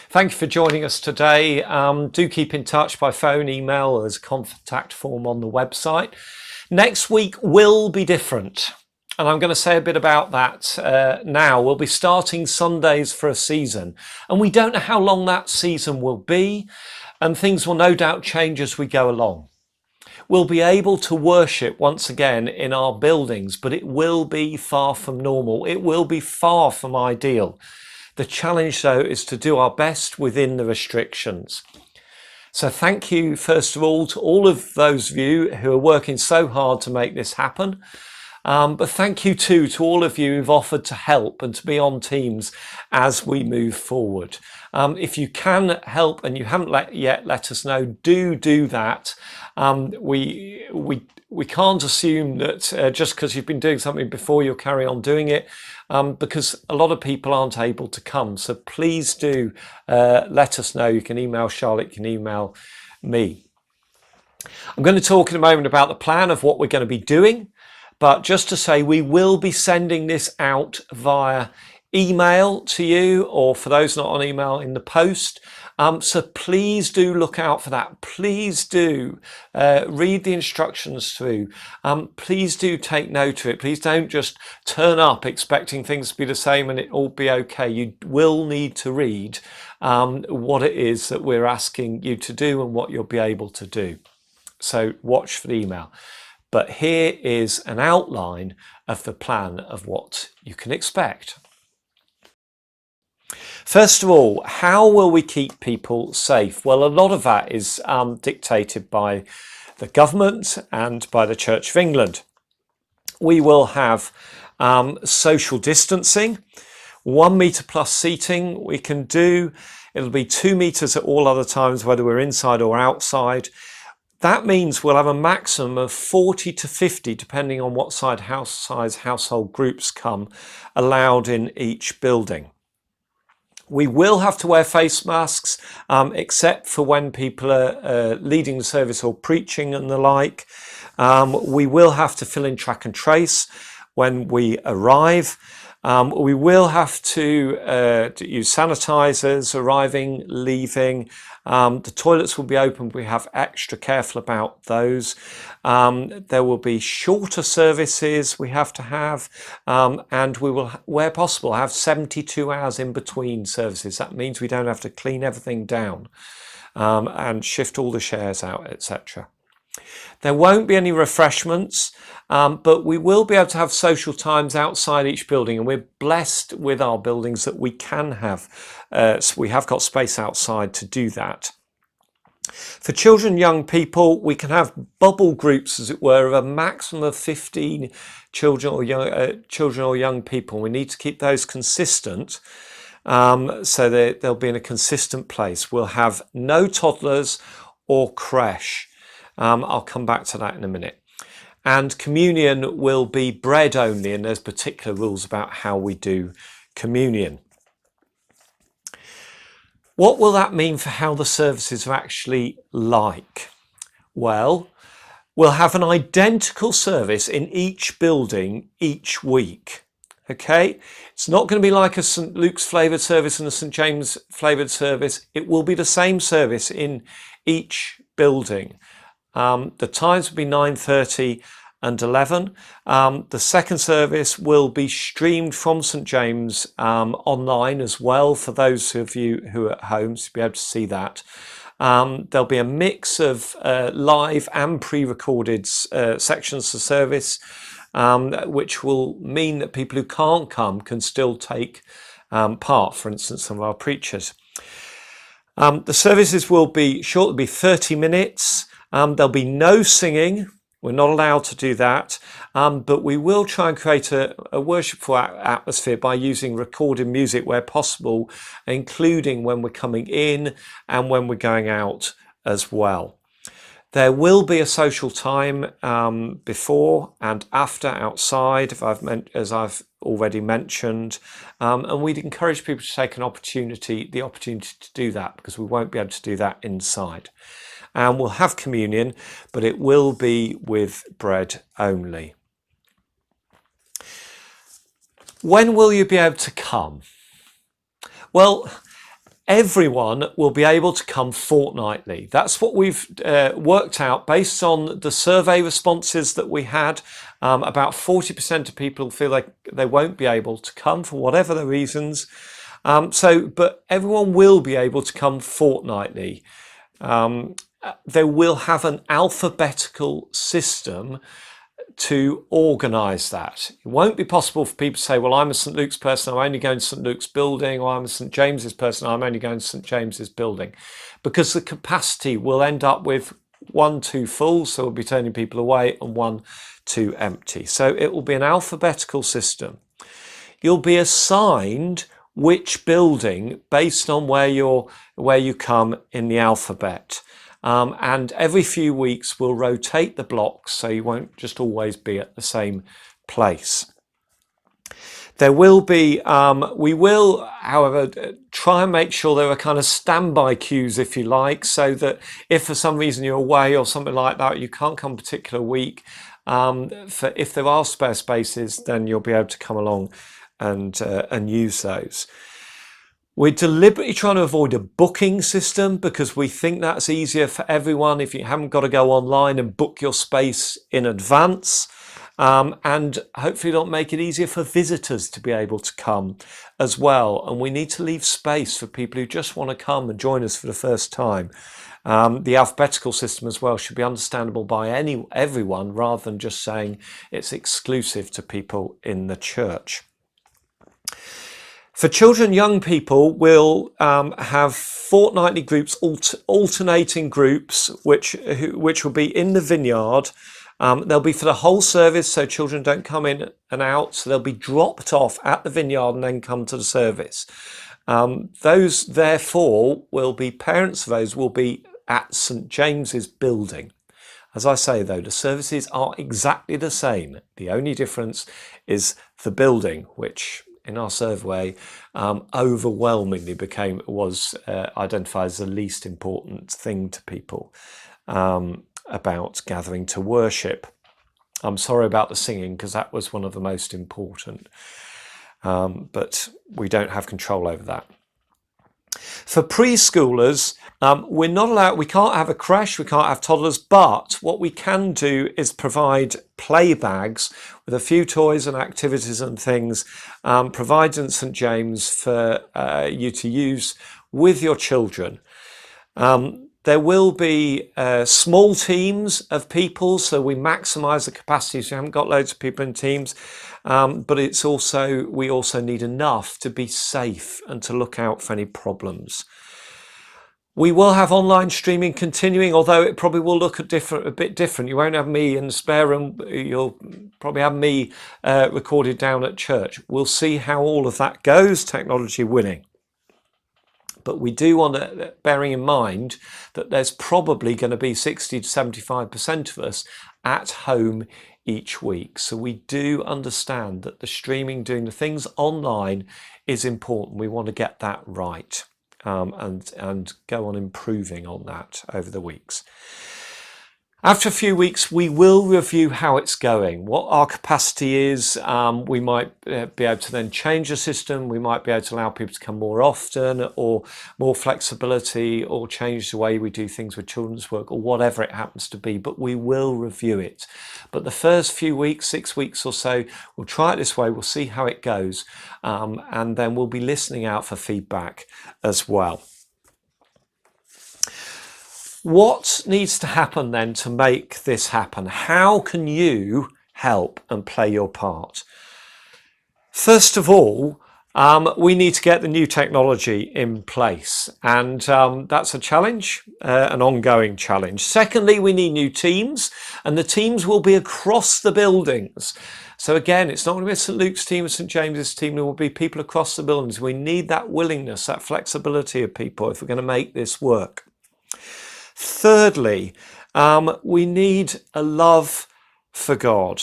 Thank you for joining us today. Do keep in touch by phone, email. There's a contact form on the website. Next week will be different, and I'm going to say a bit about that now. We'll be starting Sundays for a season, and we don't know how long that season will be, and things will no doubt change as we go along. We'll be able to worship once again in our buildings, but it will be far from normal. It will be far from ideal. The challenge, though, is to do our best within the restrictions. So thank you, first of all, to all of those of you who are working so hard to make this happen. But thank you too to all of you who've offered to help and to be on teams as we move forward. If you can help and you haven't yet let us know, do that. We can't assume that just because you've been doing something before, you'll carry on doing it, because a lot of people aren't able to come. So please do let us know. You can email Charlotte, you can email me. I'm going to talk in a moment about the plan of what we're going to be doing. But just to say, we will be sending this out via email to you, or for those not on email, in the post. So please do look out for that. Please do read the instructions through. Please do take note of it. Please don't just turn up expecting things to be the same and it all be okay. You will need to read what it is that we're asking you to do and what you'll be able to do. So watch for the email. But here is an outline of the plan of what you can expect. First of all, how will we keep people safe? Well, a lot of that is dictated by the government and by the Church of England. We will have social distancing, 1 metre plus seating we can do. It'll be 2 metres at all other times, whether we're inside or outside. That means we'll have a maximum of 40 to 50, depending on what size household groups come, allowed in each building. We will have to wear face masks, except for when people are leading the service or preaching and the like. We will have to fill in track and trace when we arrive. We will have to use sanitizers arriving, leaving. The toilets will be open. We have extra careful about those. There will be shorter services we have to have, and we will, where possible, have 72 hours in between services. That means we don't have to clean everything down and shift all the chairs out, etc. There won't be any refreshments, but we will be able to have social times outside each building, and we're blessed with our buildings that we can have. So we have got space outside to do that. For children and young people, we can have bubble groups, as it were, of a maximum of 15 children or young people. We need to keep those consistent, so they'll be in a consistent place. We'll have no toddlers or creche. I'll come back to that in a minute. And communion will be bread only, and there's particular rules about how we do communion. What will that mean for how the services are actually like? Well, we'll have an identical service in each building each week. Okay, it's not going to be like a St Luke's flavoured service and a St James flavoured service. It will be the same service in each building. The times will be 9:30 and 11. The second service will be streamed from St James online as well, for those of you who are at home, so you'll be able to see that. There'll be a mix of live and pre-recorded sections of service, which will mean that people who can't come can still take part, for instance, some of our preachers. The services will be short, it'll be 30 minutes. There'll be no singing. We're not allowed to do that, but we will try and create a worshipful atmosphere by using recorded music where possible, including when we're coming in and when we're going out as well. There will be a social time before and after outside, as I've already mentioned, and we'd encourage people to take the opportunity to do that, because we won't be able to do that inside. And we'll have communion, but it will be with bread only. When will you be able to come? Well, Everyone will be able to come fortnightly. That's what we've worked out based on the survey responses that we had. About 40% of people feel like they won't be able to come for whatever the reasons. But everyone will be able to come fortnightly. They will have an alphabetical system to organise that. It won't be possible for people to say, well, I'm a St Luke's person, I'm only going to St Luke's building, or I'm a St James's person, I'm only going to St James's building, because the capacity will end up with 1 too full, so we'll be turning people away, and 1 too empty. So it will be an alphabetical system. You'll be assigned which building based on where you come in the alphabet. And every few weeks we'll rotate the blocks, so you won't just always be at the same place. There will be, we will, however, try and make sure there are kind of standby queues, if you like, so that if for some reason you're away or something like that, you can't come a particular week, if there are spare spaces, then you'll be able to come along and use those. We're deliberately trying to avoid a booking system because we think that's easier for everyone if you haven't got to go online and book your space in advance. And hopefully don't make it easier for visitors to be able to come as well. And we need to leave space for people who just want to come and join us for the first time. The alphabetical system as well should be understandable by everyone rather than just saying it's exclusive to people in the church. For children, young people will have fortnightly groups, alternating groups, which will be in the vineyard. They'll be for the whole service, so children don't come in and out. So they'll be dropped off at the vineyard and then come to the service. Those, therefore, will be, parents of those will be at St James's building. As I say, though, the services are exactly the same. The only difference is the building, which in our survey overwhelmingly was identified as the least important thing to people about gathering to worship. I'm sorry about the singing because that was one of the most important, but we don't have control over that. For preschoolers, we're not allowed, we can't have a creche, we can't have toddlers, but what we can do is provide play bags with a few toys and activities and things provided in St James for you to use with your children. There will be small teams of people, so we maximise the capacity, so you haven't got loads of people in teams, but we also need enough to be safe and to look out for any problems. We will have online streaming continuing, although it probably will look a bit different. You won't have me in the spare room, you'll probably have me recorded down at church. We'll see how all of that goes, technology winning. But we do want to, bearing in mind that there's probably going to be 60 to 75% of us at home each week. So we do understand that the streaming, doing the things online is important. We want to get that right and go on improving on that over the weeks. After a few weeks, we will review how it's going, what our capacity is. We might be able to then change the system. We might be able to allow people to come more often, or more flexibility, or change the way we do things with children's work, or whatever it happens to be. But we will review it. But the first few weeks, 6 weeks or so, we'll try it this way. We'll see how it goes. And then we'll be listening out for feedback as well. What needs to happen then to make this happen? How can you help and play your part? First of all, we need to get the new technology in place, and that's a challenge, an ongoing challenge. Secondly, we need new teams, and the teams will be across the buildings. So again, it's not going to be a St Luke's team or St James's team. There will be people across the buildings. We need that willingness, that flexibility of people if we're going to make this work. Thirdly, we need a love for God,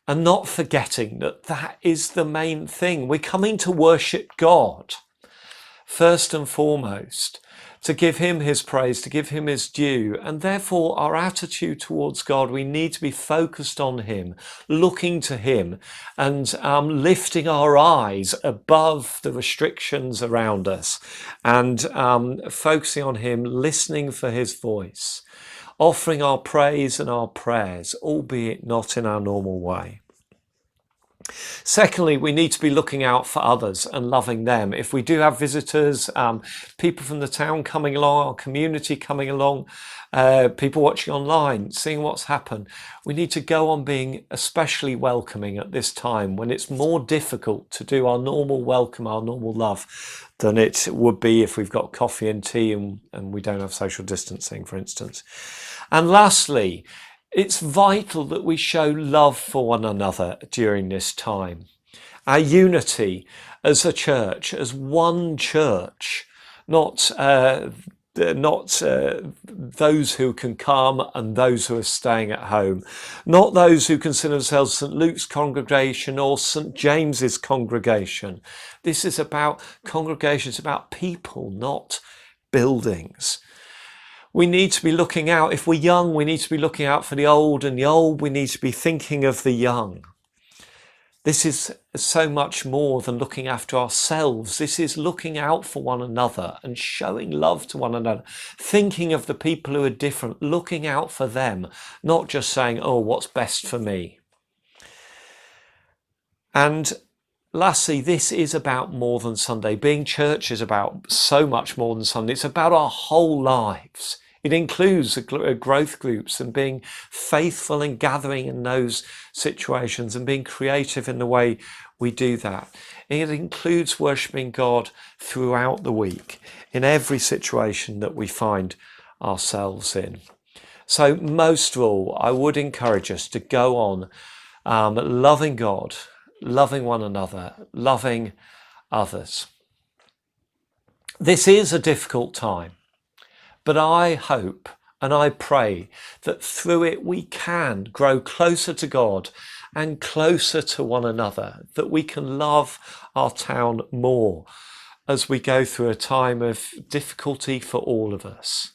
and not forgetting that that is the main thing. We're coming to worship God first and foremost. to give him his praise, to give him his due. And therefore our attitude towards God, we need to be focused on him, looking to him, and lifting our eyes above the restrictions around us, and focusing on him, listening for his voice, offering our praise and our prayers, albeit not in our normal way. Secondly, we need to be looking out for others and loving them. If we do have visitors, people from the town coming along, our community coming along, people watching online, seeing what's happened, we need to go on being especially welcoming at this time when it's more difficult to do our normal welcome, our normal love, than it would be if we've got coffee and tea and we don't have social distancing, for instance. And lastly, it's vital that we show love for one another during this time. Our unity as a church, as one church, not those who can come and those who are staying at home, not those who consider themselves St. Luke's congregation or St. James's congregation. This is about congregations, about people, not buildings. We need to be looking out. If we're young, we need to be looking out for the old, and the old, we need to be thinking of the young. This is so much more than looking after ourselves. This is looking out for one another and showing love to one another, thinking of the people who are different, looking out for them, not just saying, oh, what's best for me. And lastly, this is about more than Sunday. Being church is about so much more than Sunday. It's about our whole lives. It includes growth groups and being faithful and gathering in those situations and being creative in the way we do that. It includes worshipping God throughout the week in every situation that we find ourselves in. So most of all, I would encourage us to go on loving God, loving one another, loving others. This is a difficult time, but I hope and I pray that through it we can grow closer to God and closer to one another, that we can love our town more as we go through a time of difficulty for all of us.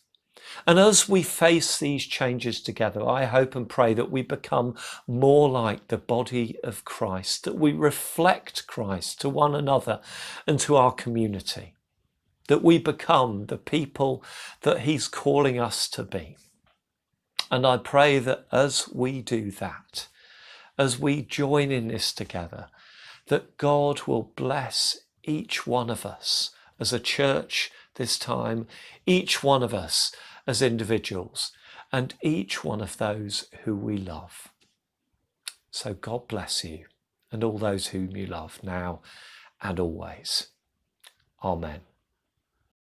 And as we face these changes together, I hope and pray that we become more like the body of Christ, that we reflect Christ to one another and to our community, that we become the people that he's calling us to be. And I pray that as we do that, as we join in this together, that God will bless each one of us as a church this time, each one of us as individuals, and each one of those who we love. So God bless you and all those whom you love now and always. Amen.